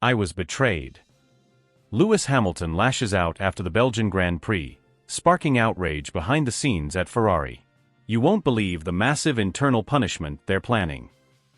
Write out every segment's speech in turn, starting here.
I was betrayed. Lewis Hamilton lashes out after the Belgian Grand Prix, sparking outrage behind the scenes at Ferrari. You won't believe the massive internal punishment they're planning.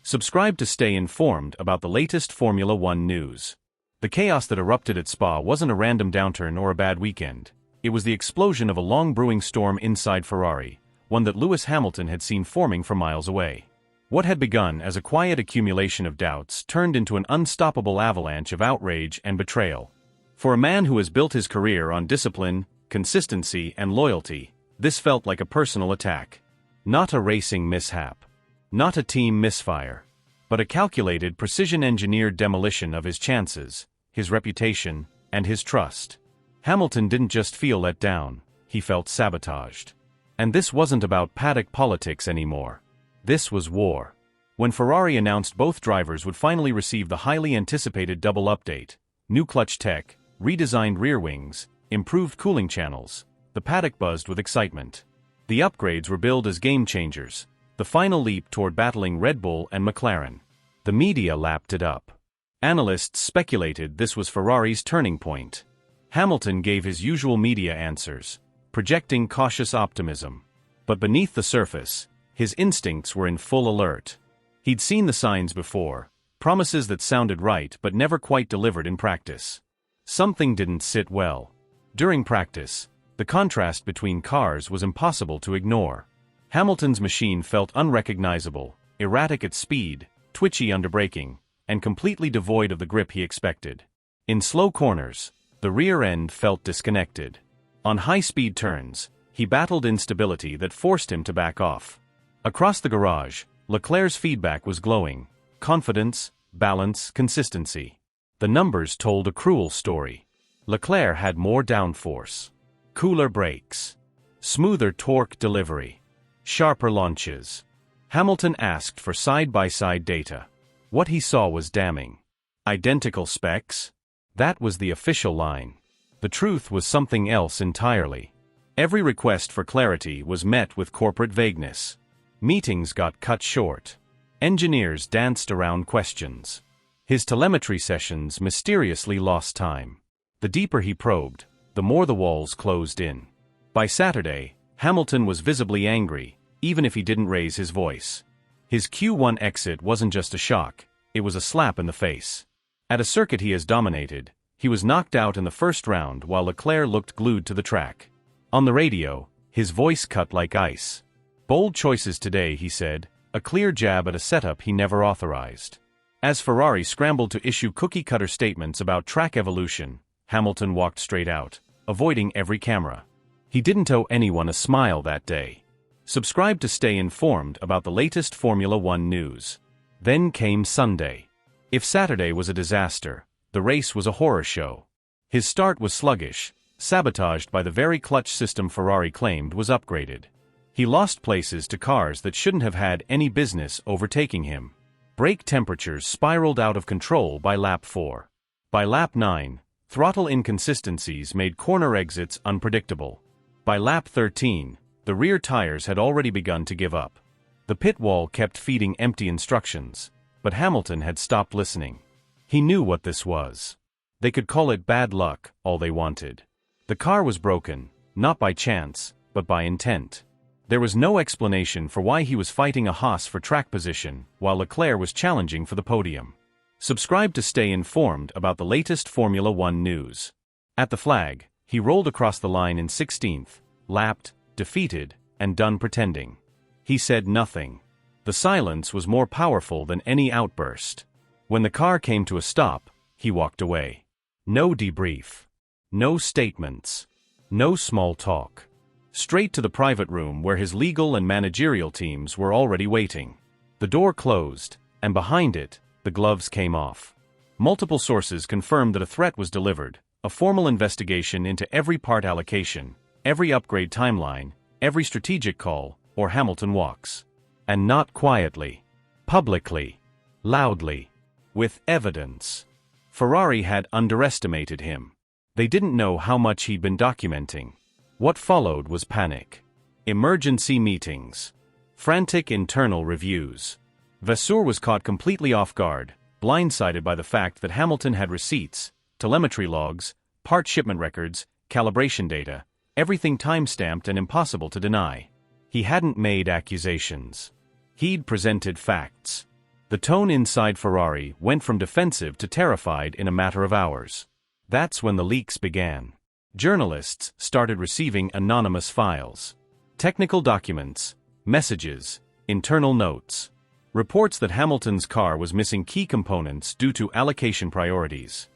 Subscribe to stay informed about the latest Formula One news. The chaos that erupted at Spa wasn't a random downturn or a bad weekend. It was the explosion of a long brewing storm inside Ferrari, one that Lewis Hamilton had seen forming from miles away. What had begun as a quiet accumulation of doubts turned into an unstoppable avalanche of outrage and betrayal. For a man who has built his career on discipline, consistency, and loyalty, this felt like a personal attack. Not a racing mishap. Not a team misfire. But a calculated, precision-engineered demolition of his chances, his reputation, and his trust. Hamilton didn't just feel let down, he felt sabotaged. And this wasn't about paddock politics anymore. This was war. When Ferrari announced both drivers would finally receive the highly anticipated double update, new clutch tech, redesigned rear wings, improved cooling channels, the paddock buzzed with excitement. The upgrades were billed as game changers, the final leap toward battling Red Bull and McLaren. The media lapped it up. Analysts speculated this was Ferrari's turning point. Hamilton gave his usual media answers, projecting cautious optimism. But beneath the surface, his instincts were in full alert. He'd seen the signs before, promises that sounded right but never quite delivered in practice. Something didn't sit well. During practice, the contrast between cars was impossible to ignore. Hamilton's machine felt unrecognizable, erratic at speed, twitchy under braking, and completely devoid of the grip he expected. In slow corners, the rear end felt disconnected. On high-speed turns, he battled instability that forced him to back off. Across the garage, Leclerc's feedback was glowing: confidence, balance, consistency. The numbers told a cruel story. Leclerc had more downforce, cooler brakes, smoother torque delivery, sharper launches. Hamilton asked for side-by-side data. What he saw was damning. Identical specs? That was the official line. The truth was something else entirely. Every request for clarity was met with corporate vagueness. Meetings got cut short. Engineers danced around questions. His telemetry sessions mysteriously lost time. The deeper he probed, the more the walls closed in. By Saturday, Hamilton was visibly angry, even if he didn't raise his voice. His Q1 exit wasn't just a shock, it was a slap in the face. At a circuit he has dominated, he was knocked out in the first round while Leclerc looked glued to the track. On the radio, his voice cut like ice. Bold choices today, he said, a clear jab at a setup he never authorized. As Ferrari scrambled to issue cookie-cutter statements about track evolution, Hamilton walked straight out, avoiding every camera. He didn't owe anyone a smile that day. Subscribe to stay informed about the latest Formula One news. Then came Sunday. If Saturday was a disaster, the race was a horror show. His start was sluggish, sabotaged by the very clutch system Ferrari claimed was upgraded. He lost places to cars that shouldn't have had any business overtaking him. Brake temperatures spiraled out of control by lap 4. By lap 9, throttle inconsistencies made corner exits unpredictable. By lap 13, the rear tires had already begun to give up. The pit wall kept feeding empty instructions, but Hamilton had stopped listening. He knew what this was. They could call it bad luck, all they wanted. The car was broken, not by chance, but by intent. There was no explanation for why he was fighting a Haas for track position, while Leclerc was challenging for the podium. Subscribe to stay informed about the latest Formula One news. At the flag, he rolled across the line in 16th, lapped, defeated, and done pretending. He said nothing. The silence was more powerful than any outburst. When the car came to a stop, he walked away. No debrief. No statements. No small talk. Straight to the private room where his legal and managerial teams were already waiting. The door closed, and behind it, the gloves came off. Multiple sources confirmed that a threat was delivered, a formal investigation into every part allocation, every upgrade timeline, every strategic call, or Hamilton walks. And not quietly. Publicly. Loudly. With evidence. Ferrari had underestimated him. They didn't know how much he'd been documenting. What followed was panic. Emergency meetings. Frantic internal reviews. Vasseur was caught completely off guard, blindsided by the fact that Hamilton had receipts, telemetry logs, part shipment records, calibration data, everything time-stamped and impossible to deny. He hadn't made accusations. He'd presented facts. The tone inside Ferrari went from defensive to terrified in a matter of hours. That's when the leaks began. Journalists started receiving anonymous files. Technical documents, messages, internal notes. Reports that Hamilton's car was missing key components due to allocation priorities.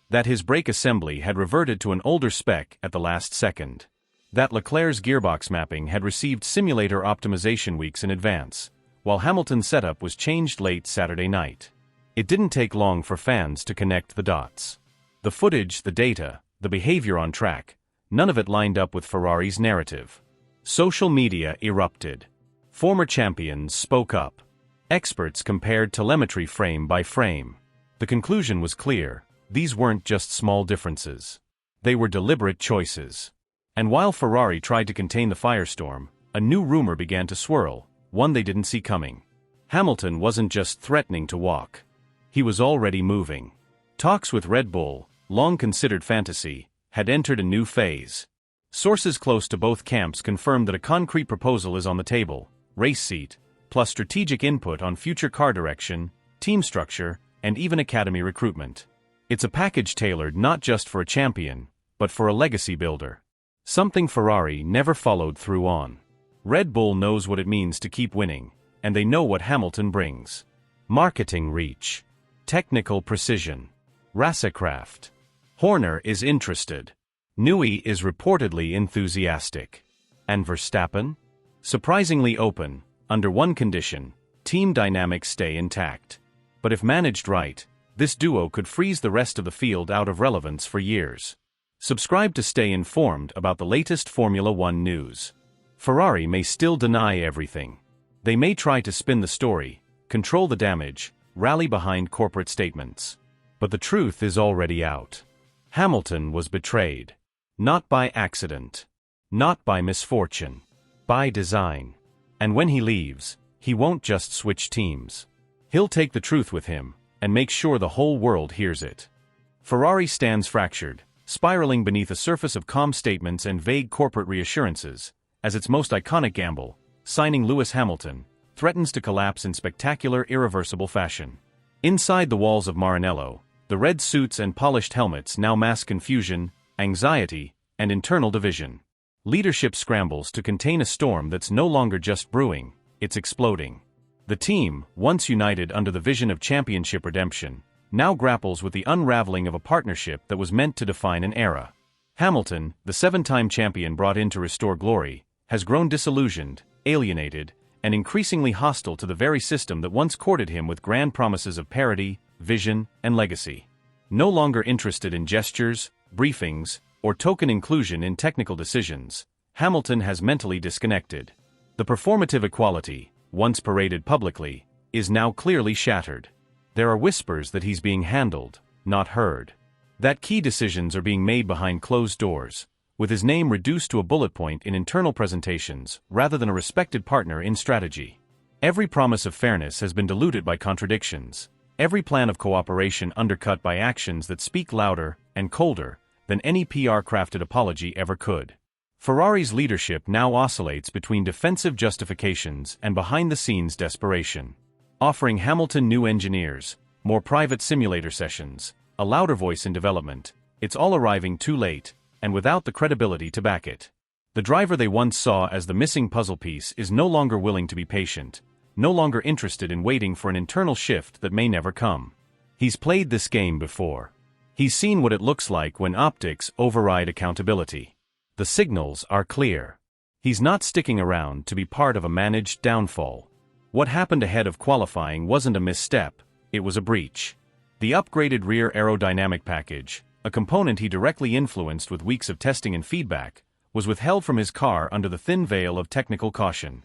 That his brake assembly had reverted to an older spec at the last second. That Leclerc's gearbox mapping had received simulator optimization weeks in advance, while Hamilton's setup was changed late Saturday night. It didn't take long for fans to connect the dots. The footage, the data, the behavior on track, none of it lined up with Ferrari's narrative. Social media erupted. Former champions spoke up. Experts compared telemetry frame by frame. The conclusion was clear: these weren't just small differences. They were deliberate choices. And while Ferrari tried to contain the firestorm, a new rumor began to swirl, one they didn't see coming. Hamilton wasn't just threatening to walk. He was already moving. Talks with Red Bull, long considered fantasy, had entered a new phase. Sources close to both camps confirmed that a concrete proposal is on the table: race seat, plus strategic input on future car direction, team structure, and even academy recruitment. It's a package tailored not just for a champion, but for a legacy builder. Something Ferrari never followed through on. Red Bull knows what it means to keep winning, and they know what Hamilton brings. Marketing reach. Technical precision. Racekraft. Horner is interested. Newey is reportedly enthusiastic. And Verstappen? Surprisingly open, under one condition: team dynamics stay intact. But if managed right, this duo could freeze the rest of the field out of relevance for years. Subscribe to stay informed about the latest Formula One news. Ferrari may still deny everything. They may try to spin the story, control the damage, rally behind corporate statements. But the truth is already out. Hamilton was betrayed. Not by accident. Not by misfortune. By design. And when he leaves, he won't just switch teams. He'll take the truth with him, and make sure the whole world hears it. Ferrari stands fractured, spiraling beneath a surface of calm statements and vague corporate reassurances, as its most iconic gamble, signing Lewis Hamilton, threatens to collapse in spectacular, irreversible fashion. Inside the walls of Maranello, the red suits and polished helmets now mask confusion, anxiety, and internal division. Leadership scrambles to contain a storm that's no longer just brewing, it's exploding. The team, once united under the vision of championship redemption, now grapples with the unraveling of a partnership that was meant to define an era. Hamilton, the seven-time champion brought in to restore glory, has grown disillusioned, alienated, and increasingly hostile to the very system that once courted him with grand promises of parity, vision, and legacy. No longer interested in gestures, briefings, or token inclusion in technical decisions, Hamilton has mentally disconnected. The performative equality, once paraded publicly, is now clearly shattered. There are whispers that he's being handled, not heard. That key decisions are being made behind closed doors, with his name reduced to a bullet point in internal presentations rather than a respected partner in strategy. Every promise of fairness has been diluted by contradictions, every plan of cooperation undercut by actions that speak louder and colder than any PR-crafted apology ever could. Ferrari's leadership now oscillates between defensive justifications and behind-the-scenes desperation. Offering Hamilton new engineers, more private simulator sessions, a louder voice in development, it's all arriving too late, and without the credibility to back it. The driver they once saw as the missing puzzle piece is no longer willing to be patient, no longer interested in waiting for an internal shift that may never come. He's played this game before. He's seen what it looks like when optics override accountability. The signals are clear. He's not sticking around to be part of a managed downfall. What happened ahead of qualifying wasn't a misstep, it was a breach. The upgraded rear aerodynamic package, a component he directly influenced with weeks of testing and feedback, was withheld from his car under the thin veil of technical caution.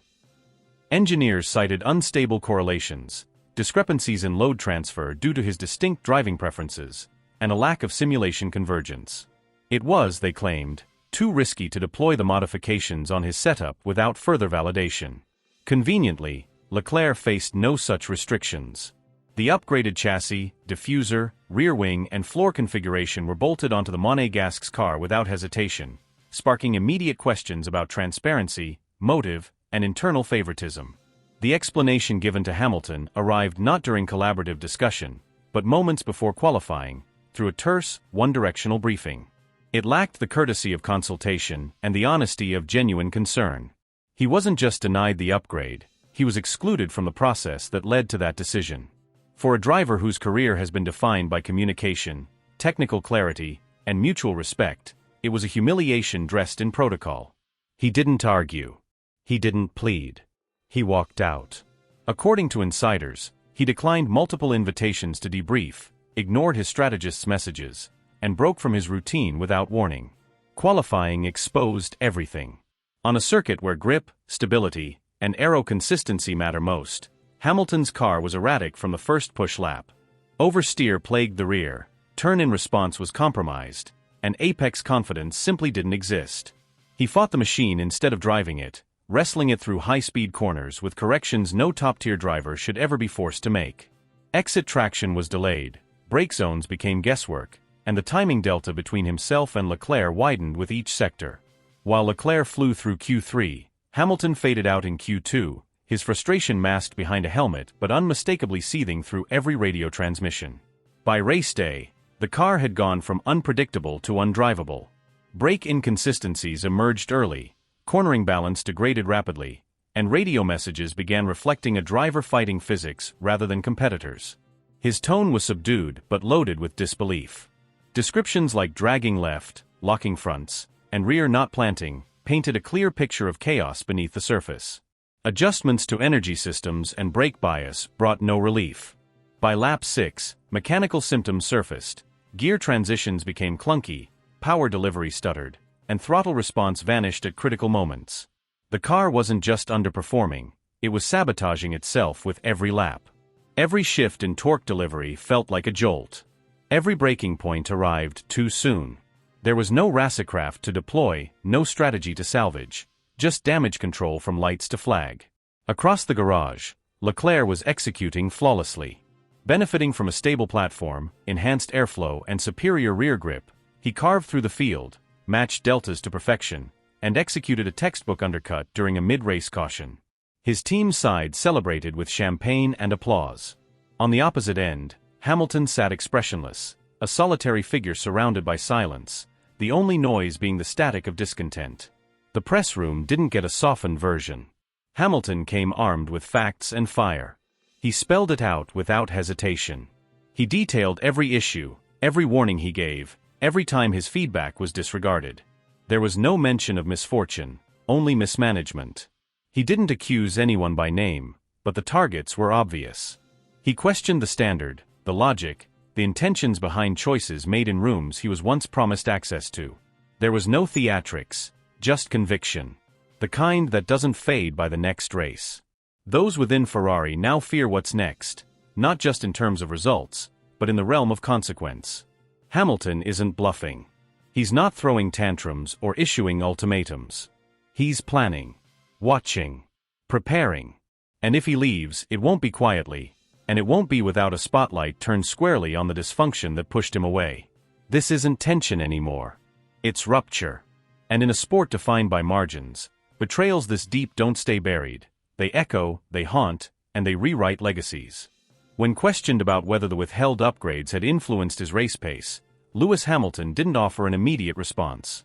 Engineers cited unstable correlations, discrepancies in load transfer due to his distinct driving preferences, and a lack of simulation convergence. It was, they claimed, too risky to deploy the modifications on his setup without further validation. Conveniently, Leclerc faced no such restrictions. The upgraded chassis, diffuser, rear wing, and floor configuration were bolted onto the Monégasque's car without hesitation, sparking immediate questions about transparency, motive, and internal favoritism. The explanation given to Hamilton arrived not during collaborative discussion, but moments before qualifying, through a terse, one-directional briefing. It lacked the courtesy of consultation and the honesty of genuine concern. He wasn't just denied the upgrade, he was excluded from the process that led to that decision. For a driver whose career has been defined by communication, technical clarity, and mutual respect, it was a humiliation dressed in protocol. He didn't argue. He didn't plead. He walked out. According to insiders, he declined multiple invitations to debrief, ignored his strategist's messages, and broke from his routine without warning. Qualifying exposed everything. On a circuit where grip, stability, and aero consistency matter most, Hamilton's car was erratic from the first push lap. Oversteer plagued the rear, turn-in response was compromised, and apex confidence simply didn't exist. He fought the machine instead of driving it, wrestling it through high-speed corners with corrections no top-tier driver should ever be forced to make. Exit traction was delayed, brake zones became guesswork, and the timing delta between himself and Leclerc widened with each sector. While Leclerc flew through Q3, Hamilton faded out in Q2, his frustration masked behind a helmet but unmistakably seething through every radio transmission. By race day, the car had gone from unpredictable to undrivable. Brake inconsistencies emerged early, cornering balance degraded rapidly, and radio messages began reflecting a driver fighting physics rather than competitors. His tone was subdued but loaded with disbelief. Descriptions like dragging left, locking fronts, and rear not planting painted a clear picture of chaos beneath the surface. Adjustments to energy systems and brake bias brought no relief. By lap 6, mechanical symptoms surfaced, gear transitions became clunky, power delivery stuttered, and throttle response vanished at critical moments. The car wasn't just underperforming, it was sabotaging itself with every lap. Every shift in torque delivery felt like a jolt. Every braking point arrived too soon. There was no racecraft to deploy, no strategy to salvage, just damage control from lights to flag. Across the garage, Leclerc was executing flawlessly. Benefiting from a stable platform, enhanced airflow, and superior rear grip, he carved through the field, matched deltas to perfection, and executed a textbook undercut during a mid-race caution. His team's side celebrated with champagne and applause. On the opposite end, Hamilton sat expressionless, a solitary figure surrounded by silence, the only noise being the static of discontent. The press room didn't get a softened version. Hamilton came armed with facts and fire. He spelled it out without hesitation. He detailed every issue, every warning he gave, every time his feedback was disregarded. There was no mention of misfortune, only mismanagement. He didn't accuse anyone by name, but the targets were obvious. He questioned the standard, the logic, the intentions behind choices made in rooms he was once promised access to. There was no theatrics, just conviction. The kind that doesn't fade by the next race. Those within Ferrari now fear what's next, not just in terms of results, but in the realm of consequence. Hamilton isn't bluffing. He's not throwing tantrums or issuing ultimatums. He's planning, watching, preparing. And if he leaves, it won't be quietly, and it won't be without a spotlight turned squarely on the dysfunction that pushed him away. This isn't tension anymore. It's rupture. And in a sport defined by margins, betrayals this deep don't stay buried. They echo, they haunt, and they rewrite legacies. When questioned about whether the withheld upgrades had influenced his race pace, Lewis Hamilton didn't offer an immediate response.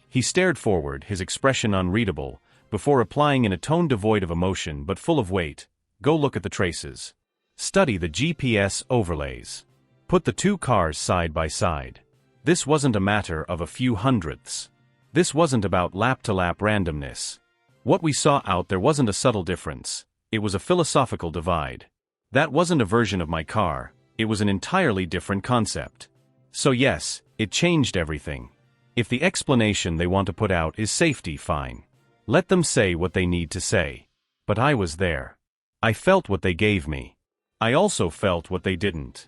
He stared forward, his expression unreadable, before replying in a tone devoid of emotion but full of weight, "Go look at the traces. Study the GPS overlays. Put the two cars side by side. This wasn't a matter of a few hundredths. This wasn't about lap-to-lap randomness. What we saw out there wasn't a subtle difference, it was a philosophical divide. That wasn't a version of my car, it was an entirely different concept. So yes, it changed everything. If the explanation they want to put out is safety, fine. Let them say what they need to say. But I was there. I felt what they gave me. I also felt what they didn't."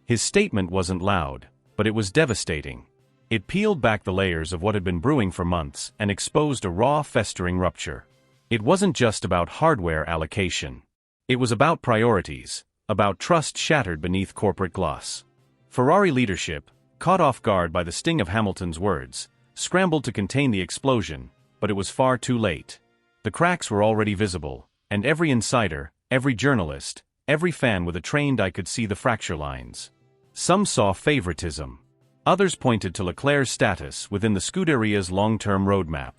His statement wasn't loud, but it was devastating. It peeled back the layers of what had been brewing for months and exposed a raw, festering rupture. It wasn't just about hardware allocation. It was about priorities, about trust shattered beneath corporate gloss. Ferrari leadership, caught off guard by the sting of Hamilton's words, scrambled to contain the explosion, but it was far too late. The cracks were already visible, and every insider, every journalist, every fan with a trained eye could see the fracture lines. Some saw favoritism. Others pointed to Leclerc's status within the Scuderia's long-term roadmap.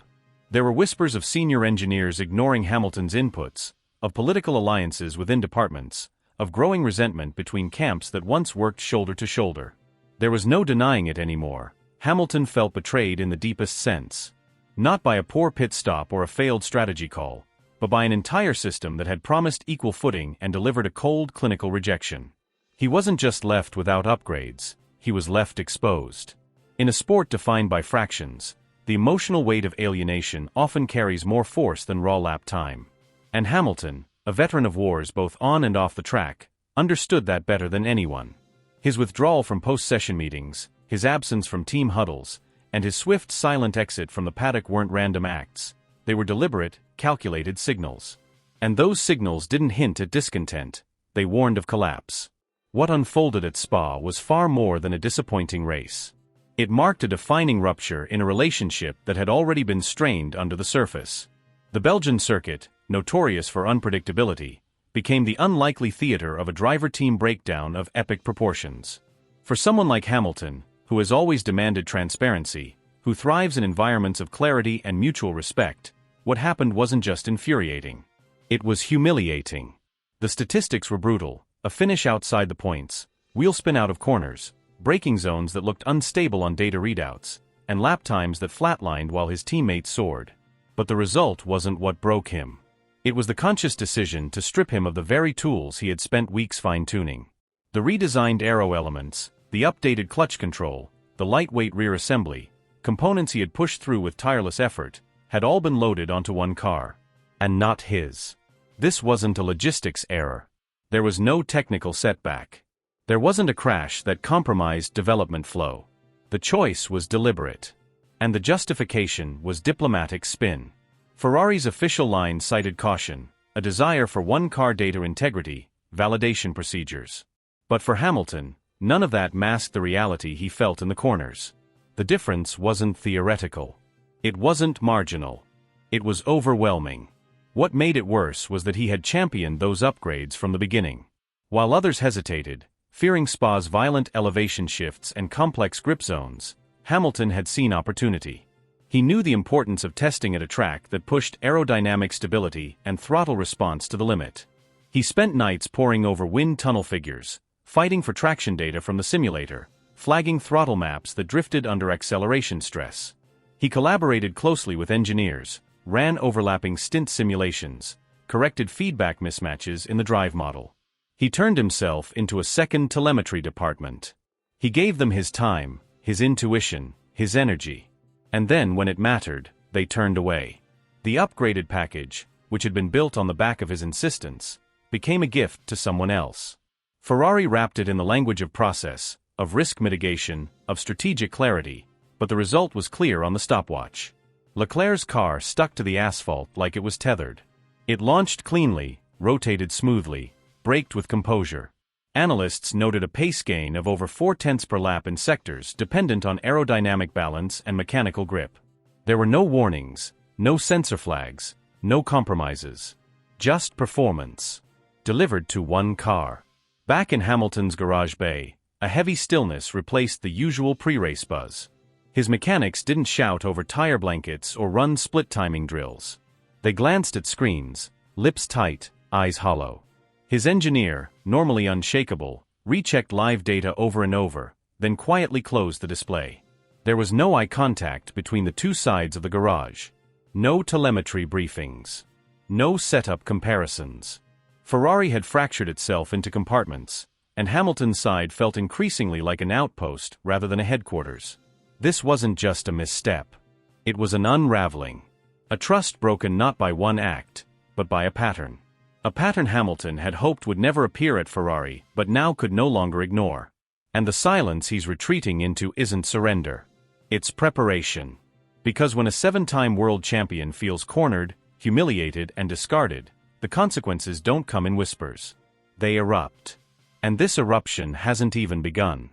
There were whispers of senior engineers ignoring Hamilton's inputs, of political alliances within departments, of growing resentment between camps that once worked shoulder to shoulder. There was no denying it anymore. Hamilton felt betrayed in the deepest sense. Not by a poor pit stop or a failed strategy call, but by an entire system that had promised equal footing and delivered a cold clinical rejection. He wasn't just left without upgrades, he was left exposed. In a sport defined by fractions, the emotional weight of alienation often carries more force than raw lap time. And Hamilton, a veteran of wars both on and off the track, understood that better than anyone. His withdrawal from post-session meetings, his absence from team huddles, and his swift, silent exit from the paddock weren't random acts. They were deliberate, calculated signals. And those signals didn't hint at discontent, they warned of collapse. What unfolded at Spa was far more than a disappointing race. It marked a defining rupture in a relationship that had already been strained under the surface. The Belgian circuit, notorious for unpredictability, became the unlikely theater of a driver-team breakdown of epic proportions. For someone like Hamilton, who has always demanded transparency, who thrives in environments of clarity and mutual respect, what happened wasn't just infuriating. It was humiliating. The statistics were brutal, a finish outside the points, wheel spin out of corners, braking zones that looked unstable on data readouts, and lap times that flatlined while his teammates soared. But the result wasn't what broke him. It was the conscious decision to strip him of the very tools he had spent weeks fine-tuning. The redesigned aero elements, the updated clutch control, the lightweight rear assembly, components he had pushed through with tireless effort, had all been loaded onto one car. And not his. This wasn't a logistics error. There was no technical setback. There wasn't a crash that compromised development flow. The choice was deliberate. And the justification was diplomatic spin. Ferrari's official line cited caution, a desire for one-car data integrity, validation procedures. But for Hamilton, none of that masked the reality he felt in the corners. The difference wasn't theoretical. It wasn't marginal. It was overwhelming. What made it worse was that he had championed those upgrades from the beginning. While others hesitated, fearing Spa's violent elevation shifts and complex grip zones, Hamilton had seen opportunity. He knew the importance of testing at a track that pushed aerodynamic stability and throttle response to the limit. He spent nights poring over wind tunnel figures, fighting for traction data from the simulator, flagging throttle maps that drifted under acceleration stress. He collaborated closely with engineers, ran overlapping stint simulations, corrected feedback mismatches in the drive model. He turned himself into a second telemetry department. He gave them his time, his intuition, his energy. And then when it mattered, they turned away. The upgraded package, which had been built on the back of his insistence, became a gift to someone else. Ferrari wrapped it in the language of process, of risk mitigation, of strategic clarity, but the result was clear on the stopwatch. Leclerc's car stuck to the asphalt like it was tethered. It launched cleanly, rotated smoothly, braked with composure. Analysts noted a pace gain of over 0.4 per lap in sectors dependent on aerodynamic balance and mechanical grip. There were no warnings, no sensor flags, no compromises. Just performance. Delivered to one car. Back in Hamilton's garage bay, a heavy stillness replaced the usual pre-race buzz. His mechanics didn't shout over tire blankets or run split timing drills. They glanced at screens, lips tight, eyes hollow. His engineer, normally unshakable, rechecked live data over and over, then quietly closed the display. There was no eye contact between the two sides of the garage. No telemetry briefings. No setup comparisons. Ferrari had fractured itself into compartments, and Hamilton's side felt increasingly like an outpost rather than a headquarters. This wasn't just a misstep. It was an unraveling. A trust broken not by one act, but by a pattern. A pattern Hamilton had hoped would never appear at Ferrari, but now could no longer ignore. And the silence he's retreating into isn't surrender. It's preparation. Because when a 7-time world champion feels cornered, humiliated, and discarded, the consequences don't come in whispers. They erupt. And this eruption hasn't even begun.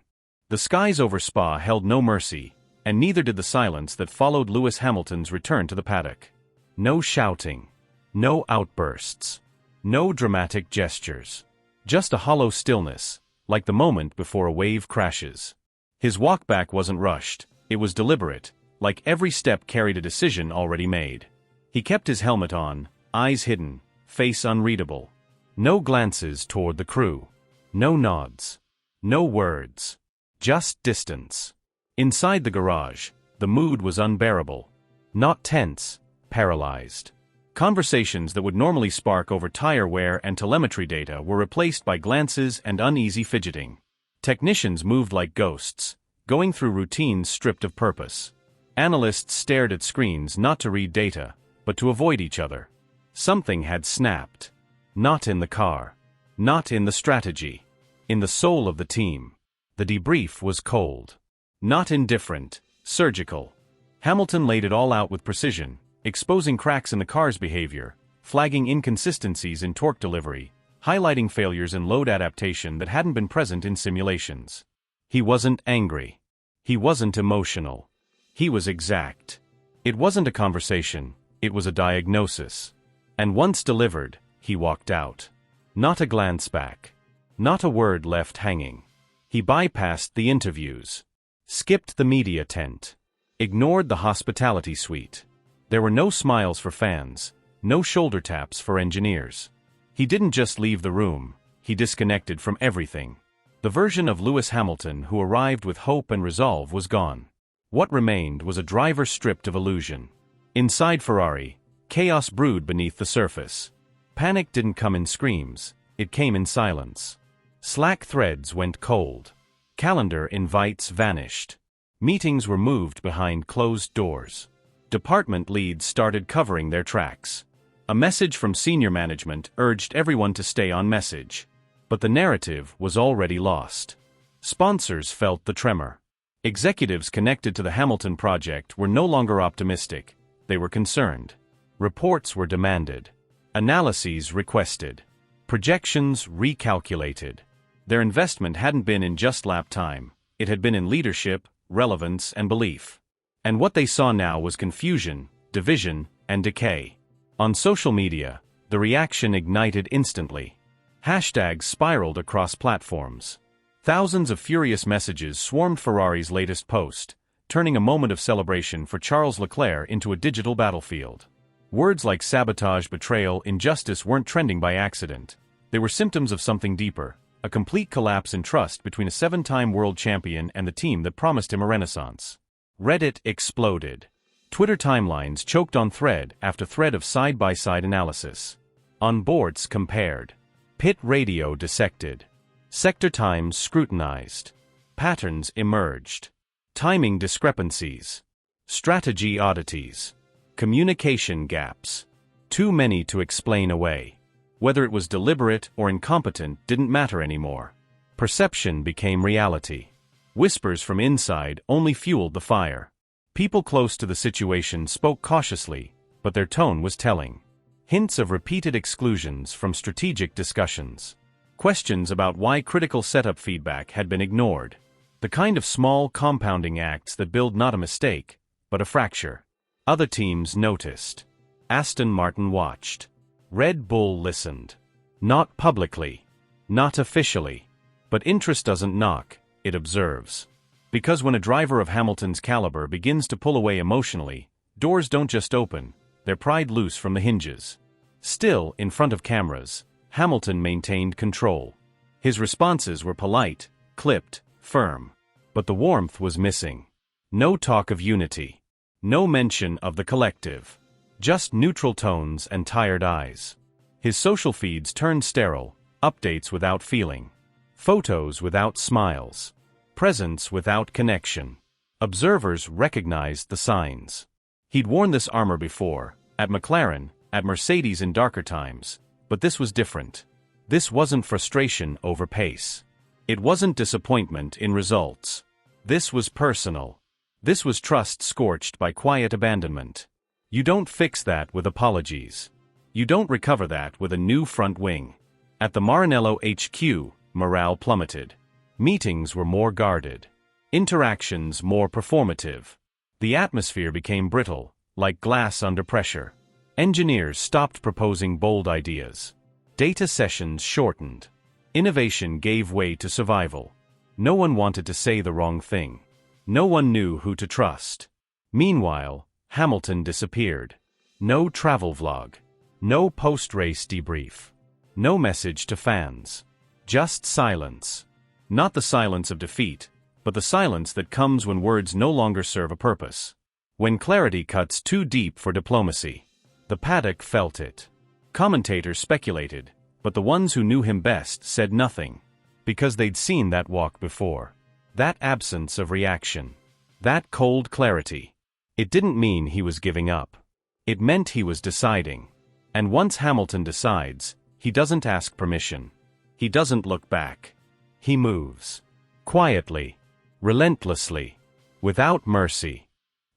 The skies over Spa held no mercy, and neither did the silence that followed Lewis Hamilton's return to the paddock. No shouting. No outbursts. No dramatic gestures. Just a hollow stillness, like the moment before a wave crashes. His walk back wasn't rushed, it was deliberate, like every step carried a decision already made. He kept his helmet on, eyes hidden, face unreadable. No glances toward the crew. No nods. No words. Just distance. Inside the garage, the mood was unbearable. Not tense, paralyzed. Conversations that would normally spark over tire wear and telemetry data were replaced by glances and uneasy fidgeting. Technicians moved like ghosts, going through routines stripped of purpose. Analysts stared at screens not to read data, but to avoid each other. Something had snapped. Not in the car. Not in the strategy. In the soul of the team. The debrief was cold. Not indifferent, surgical. Hamilton laid it all out with precision, exposing cracks in the car's behavior, flagging inconsistencies in torque delivery, highlighting failures in load adaptation that hadn't been present in simulations. He wasn't angry. He wasn't emotional. He was exact. It wasn't a conversation, it was a diagnosis. And once delivered, he walked out. Not a glance back. Not a word left hanging. He bypassed the interviews. Skipped the media tent. Ignored the hospitality suite. There were no smiles for fans, no shoulder taps for engineers. He didn't just leave the room, he disconnected from everything. The version of Lewis Hamilton who arrived with hope and resolve was gone. What remained was a driver stripped of illusion. Inside Ferrari, chaos brewed beneath the surface. Panic didn't come in screams, it came in silence. Slack threads went cold. Calendar invites vanished. Meetings were moved behind closed doors. Department leads started covering their tracks. A message from senior management urged everyone to stay on message. But the narrative was already lost. Sponsors felt the tremor. Executives connected to the Hamilton project were no longer optimistic, they were concerned. Reports were demanded. Analyses requested. Projections recalculated. Their investment hadn't been in just lap time, it had been in leadership, relevance, and belief. And what they saw now was confusion, division, and decay. On social media, the reaction ignited instantly. Hashtags spiraled across platforms. Thousands of furious messages swarmed Ferrari's latest post, turning a moment of celebration for Charles Leclerc into a digital battlefield. Words like sabotage, betrayal, injustice weren't trending by accident. They were symptoms of something deeper, a complete collapse in trust between a 7-time world champion and the team that promised him a renaissance. Reddit exploded. Twitter timelines choked on thread after thread of side-by-side analysis. Onboards compared. Pit radio dissected. Sector times scrutinized. Patterns emerged. Timing discrepancies. Strategy oddities. Communication gaps. Too many to explain away. Whether it was deliberate or incompetent didn't matter anymore. Perception became reality. Whispers from inside only fueled the fire. People close to the situation spoke cautiously, but their tone was telling. Hints of repeated exclusions from strategic discussions. Questions about why critical setup feedback had been ignored. The kind of small compounding acts that build not a mistake, but a fracture. Other teams noticed. Aston Martin watched. Red Bull listened. Not publicly. Not officially. But interest doesn't knock, it observes. Because when a driver of Hamilton's caliber begins to pull away emotionally, doors don't just open, they're pried loose from the hinges. Still, in front of cameras, Hamilton maintained control. His responses were polite, clipped, firm. But the warmth was missing. No talk of unity. No mention of the collective. Just neutral tones and tired eyes. His social feeds turned sterile, updates without feeling. Photos without smiles. Presence without connection. Observers recognized the signs. He'd worn this armor before, at McLaren, at Mercedes in darker times, but this was different. This wasn't frustration over pace. It wasn't disappointment in results. This was personal. This was trust scorched by quiet abandonment. You don't fix that with apologies. You don't recover that with a new front wing. At the Maranello HQ, morale plummeted. Meetings were more guarded. Interactions more performative. The atmosphere became brittle, like glass under pressure. Engineers stopped proposing bold ideas. Data sessions shortened. Innovation gave way to survival. No one wanted to say the wrong thing. No one knew who to trust. Meanwhile, Hamilton disappeared. No travel vlog. No post-race debrief. No message to fans. Just silence. Not the silence of defeat, but the silence that comes when words no longer serve a purpose. When clarity cuts too deep for diplomacy. The paddock felt it. Commentators speculated, but the ones who knew him best said nothing. Because they'd seen that walk before. That absence of reaction. That cold clarity. It didn't mean he was giving up. It meant he was deciding. And once Hamilton decides, he doesn't ask permission. He doesn't look back. He moves. Quietly. Relentlessly. Without mercy.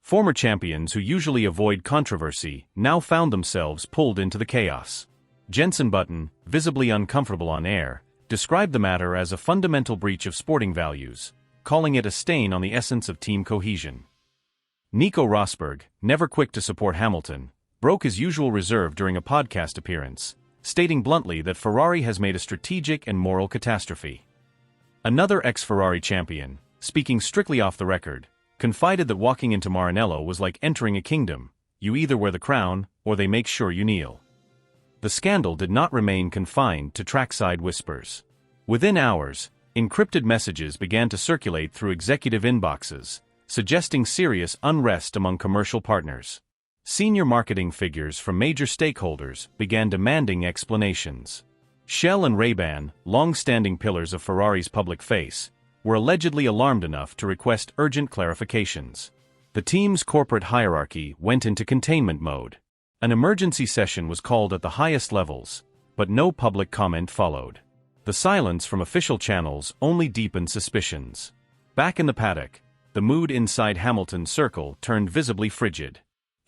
Former champions who usually avoid controversy now found themselves pulled into the chaos. Jenson Button, visibly uncomfortable on air, described the matter as a fundamental breach of sporting values, calling it a stain on the essence of team cohesion. Nico Rosberg, never quick to support Hamilton, broke his usual reserve during a podcast appearance, stating bluntly that Ferrari has made a strategic and moral catastrophe. Another ex-Ferrari champion, speaking strictly off the record, confided that walking into Maranello was like entering a kingdom. You either wear the crown, or they make sure you kneel. The scandal did not remain confined to trackside whispers. Within hours, encrypted messages began to circulate through executive inboxes, suggesting serious unrest among commercial partners. Senior marketing figures from major stakeholders began demanding explanations. Shell and Ray-Ban, long-standing pillars of Ferrari's public face, were allegedly alarmed enough to request urgent clarifications. The team's corporate hierarchy went into containment mode. An emergency session was called at the highest levels, but no public comment followed. The silence from official channels only deepened suspicions. Back in the paddock, the mood inside Hamilton's circle turned visibly frigid.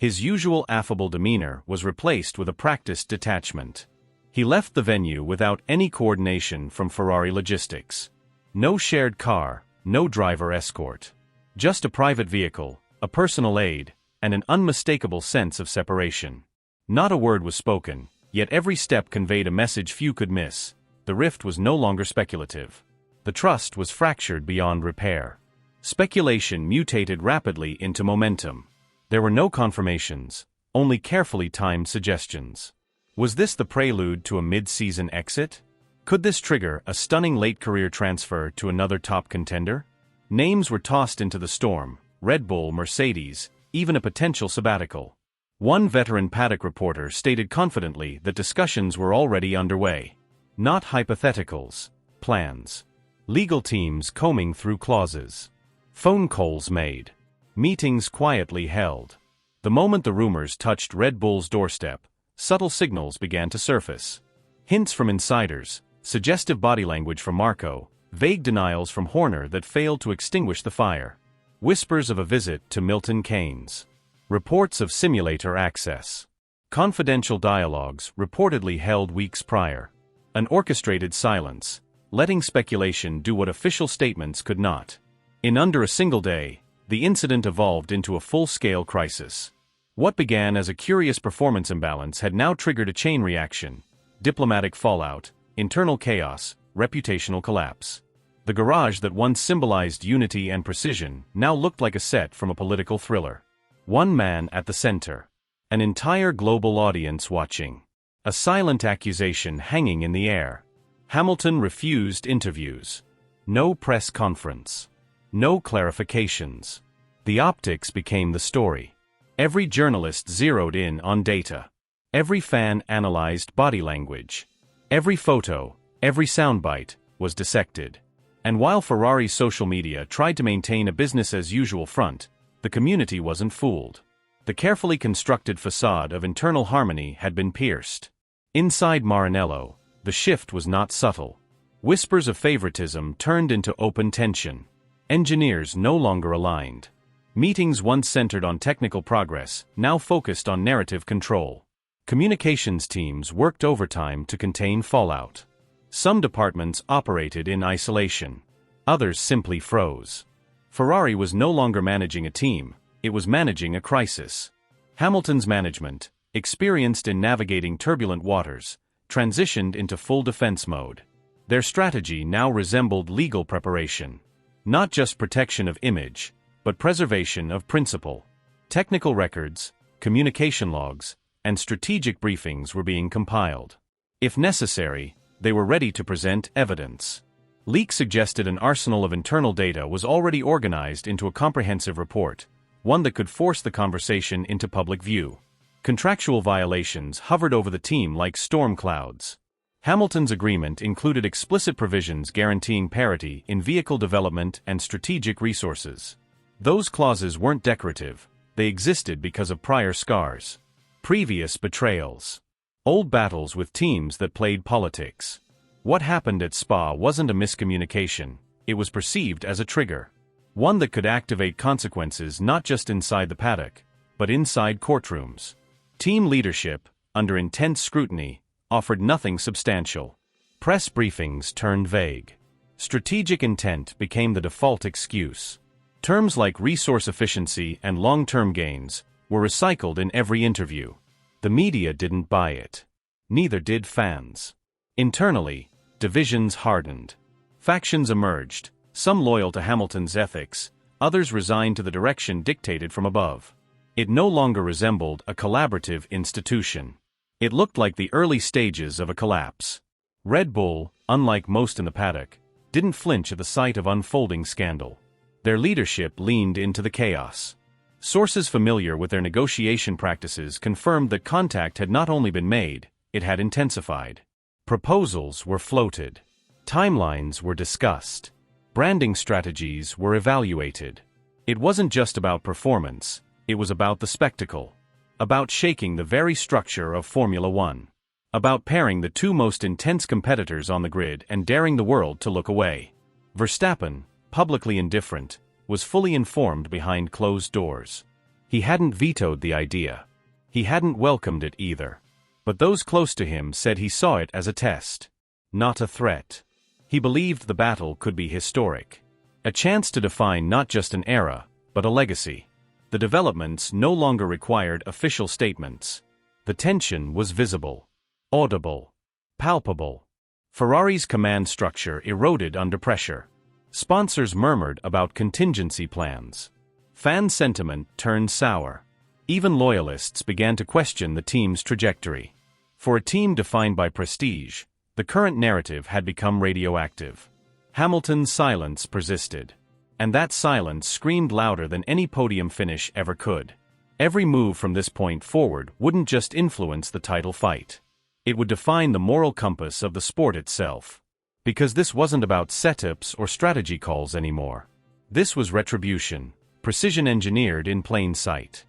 His usual affable demeanor was replaced with a practiced detachment. He left the venue without any coordination from Ferrari logistics. No shared car, no driver escort. Just a private vehicle, a personal aide, and an unmistakable sense of separation. Not a word was spoken, yet every step conveyed a message few could miss. The rift was no longer speculative. The trust was fractured beyond repair. Speculation mutated rapidly into momentum. There were no confirmations, only carefully timed suggestions. Was this the prelude to a mid-season exit? Could this trigger a stunning late-career transfer to another top contender? Names were tossed into the storm: Red Bull, Mercedes, even a potential sabbatical. One veteran paddock reporter stated confidently that discussions were already underway. Not hypotheticals, plans. Legal teams combing through clauses. Phone calls made. Meetings quietly held. The moment the rumors touched Red Bull's doorstep, subtle signals began to surface. Hints from insiders, suggestive body language from Marco, vague denials from Horner that failed to extinguish the fire. Whispers of a visit to Milton Keynes. Reports of simulator access. Confidential dialogues reportedly held weeks prior. An orchestrated silence, letting speculation do what official statements could not. In under a single day, the incident evolved into a full-scale crisis. What began as a curious performance imbalance had now triggered a chain reaction: diplomatic fallout, internal chaos, reputational collapse. The garage that once symbolized unity and precision now looked like a set from a political thriller. One man at the center. An entire global audience watching. A silent accusation hanging in the air. Hamilton refused interviews. No press conference. No clarifications. The optics became the story. Every journalist zeroed in on data. Every fan analyzed body language. Every photo, every soundbite, was dissected. And while Ferrari's social media tried to maintain a business-as-usual front, the community wasn't fooled. The carefully constructed facade of internal harmony had been pierced. Inside Maranello, the shift was not subtle. Whispers of favoritism turned into open tension. Engineers no longer aligned. Meetings once centered on technical progress now focused on narrative control. Communications teams worked overtime to contain fallout. Some departments operated in isolation. Others simply froze. Ferrari was no longer managing a team, it was managing a crisis. Hamilton's management, experienced in navigating turbulent waters, transitioned into full defense mode. Their strategy now resembled legal preparation. Not just protection of image, but preservation of principle. Technical records, communication logs, and strategic briefings were being compiled. If necessary, they were ready to present evidence. Leaks suggested an arsenal of internal data was already organized into a comprehensive report, one that could force the conversation into public view. Contractual violations hovered over the team like storm clouds. Hamilton's agreement included explicit provisions guaranteeing parity in vehicle development and strategic resources. Those clauses weren't decorative, they existed because of prior scars. Previous betrayals. Old battles with teams that played politics. What happened at Spa wasn't a miscommunication, it was perceived as a trigger. One that could activate consequences not just inside the paddock, but inside courtrooms. Team leadership, under intense scrutiny, offered nothing substantial. Press briefings turned vague. Strategic intent became the default excuse. Terms like resource efficiency and long-term gains were recycled in every interview. The media didn't buy it. Neither did fans. Internally, divisions hardened. Factions emerged, some loyal to Hamilton's ethics, others resigned to the direction dictated from above. It no longer resembled a collaborative institution. It looked like the early stages of a collapse. Red Bull, unlike most in the paddock, didn't flinch at the sight of unfolding scandal. Their leadership leaned into the chaos. Sources familiar with their negotiation practices confirmed that contact had not only been made, it had intensified. Proposals were floated. Timelines were discussed. Branding strategies were evaluated. It wasn't just about performance, it was about the spectacle. About shaking the very structure of Formula One. About pairing the two most intense competitors on the grid and daring the world to look away. Verstappen, publicly indifferent, was fully informed behind closed doors. He hadn't vetoed the idea. He hadn't welcomed it either. But those close to him said he saw it as a test, not a threat. He believed the battle could be historic. A chance to define not just an era, but a legacy. The developments no longer required official statements. The tension was visible, audible, palpable. Ferrari's command structure eroded under pressure. Sponsors murmured about contingency plans. Fan sentiment turned sour. Even loyalists began to question the team's trajectory. For a team defined by prestige, the current narrative had become radioactive. Hamilton's silence persisted. And that silence screamed louder than any podium finish ever could. Every move from this point forward wouldn't just influence the title fight. It would define the moral compass of the sport itself. Because this wasn't about setups or strategy calls anymore. This was retribution, precision engineered in plain sight.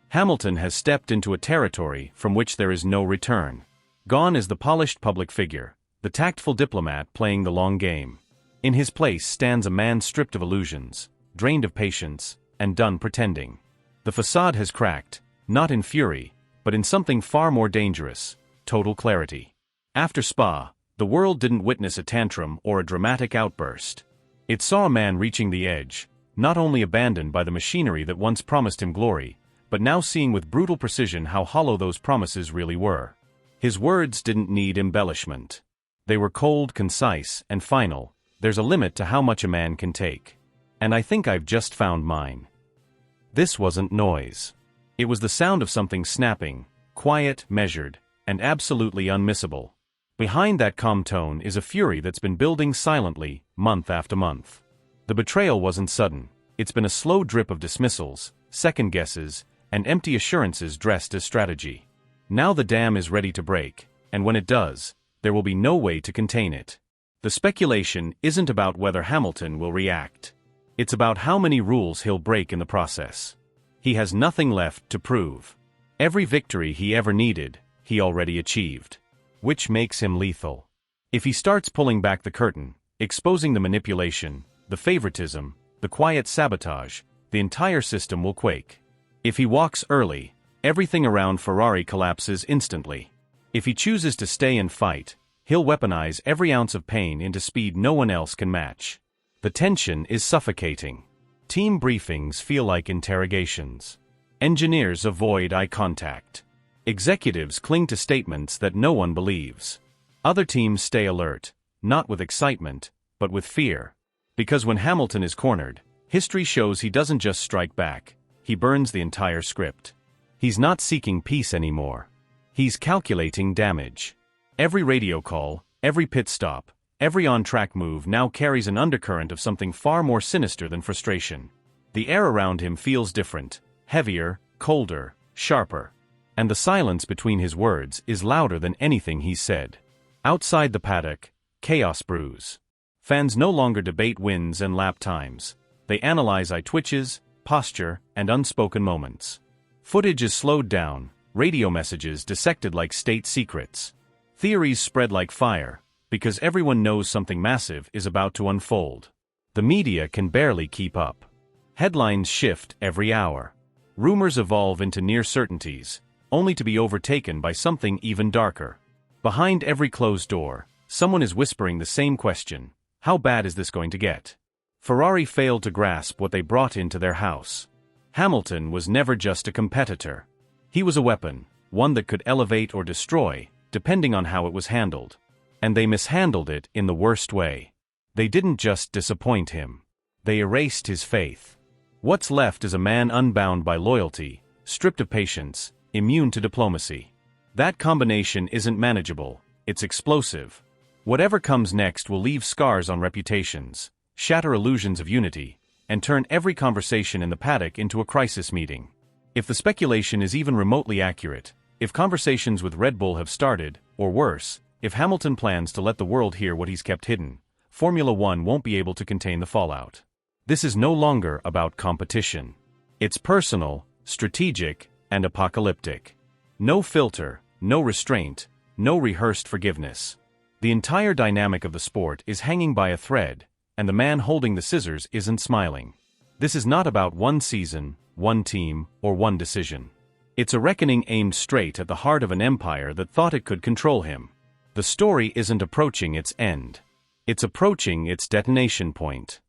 Hamilton has stepped into a territory from which there is no return. Gone is the polished public figure, the tactful diplomat playing the long game. In his place stands a man stripped of illusions, drained of patience, and done pretending. The facade has cracked, not in fury, but in something far more dangerous, total clarity. After Spa, the world didn't witness a tantrum or a dramatic outburst. It saw a man reaching the edge, not only abandoned by the machinery that once promised him glory, but now seeing with brutal precision how hollow those promises really were. His words didn't need embellishment. They were cold, concise, and final. There's a limit to how much a man can take. And I think I've just found mine. This wasn't noise. It was the sound of something snapping, quiet, measured, and absolutely unmissable. Behind that calm tone is a fury that's been building silently, month after month. The betrayal wasn't sudden. It's been a slow drip of dismissals, second guesses, and empty assurances dressed as strategy. Now the dam is ready to break, and when it does, there will be no way to contain it. The speculation isn't about whether Hamilton will react. It's about how many rules he'll break in the process. He has nothing left to prove. Every victory he ever needed, he already achieved. Which makes him lethal. If he starts pulling back the curtain, exposing the manipulation, the favoritism, the quiet sabotage, the entire system will quake. If he walks early, everything around Ferrari collapses instantly. If he chooses to stay and fight, He'll weaponize every ounce of pain into speed no one else can match. The tension is suffocating. Team briefings feel like interrogations. Engineers avoid eye contact. Executives cling to statements that no one believes. Other teams stay alert, not with excitement, but with fear. Because when Hamilton is cornered, history shows he doesn't just strike back, he burns the entire script. He's not seeking peace anymore. He's calculating damage. Every radio call, every pit stop, every on-track move now carries an undercurrent of something far more sinister than frustration. The air around him feels different, heavier, colder, sharper. And the silence between his words is louder than anything he's said. Outside the paddock, chaos brews. Fans no longer debate wins and lap times. They analyze eye twitches, posture, and unspoken moments. Footage is slowed down, radio messages dissected like state secrets. Theories spread like fire, because everyone knows something massive is about to unfold. The media can barely keep up. Headlines shift every hour. Rumors evolve into near certainties, only to be overtaken by something even darker. Behind every closed door, someone is whispering the same question: how bad is this going to get? Ferrari failed to grasp what they brought into their house. Hamilton was never just a competitor. He was a weapon, one that could elevate or destroy, depending on how it was handled. And they mishandled it in the worst way. They didn't just disappoint him. They erased his faith. What's left is a man unbound by loyalty, stripped of patience, immune to diplomacy. That combination isn't manageable, it's explosive. Whatever comes next will leave scars on reputations, shatter illusions of unity, and turn every conversation in the paddock into a crisis meeting. If the speculation is even remotely accurate, if conversations with Red Bull have started, or worse, if Hamilton plans to let the world hear what he's kept hidden, Formula One won't be able to contain the fallout. This is no longer about competition. It's personal, strategic, and apocalyptic. No filter, no restraint, no rehearsed forgiveness. The entire dynamic of the sport is hanging by a thread, and the man holding the scissors isn't smiling. This is not about one season, one team, or one decision. It's a reckoning aimed straight at the heart of an empire that thought it could control him. The story isn't approaching its end. It's approaching its detonation point.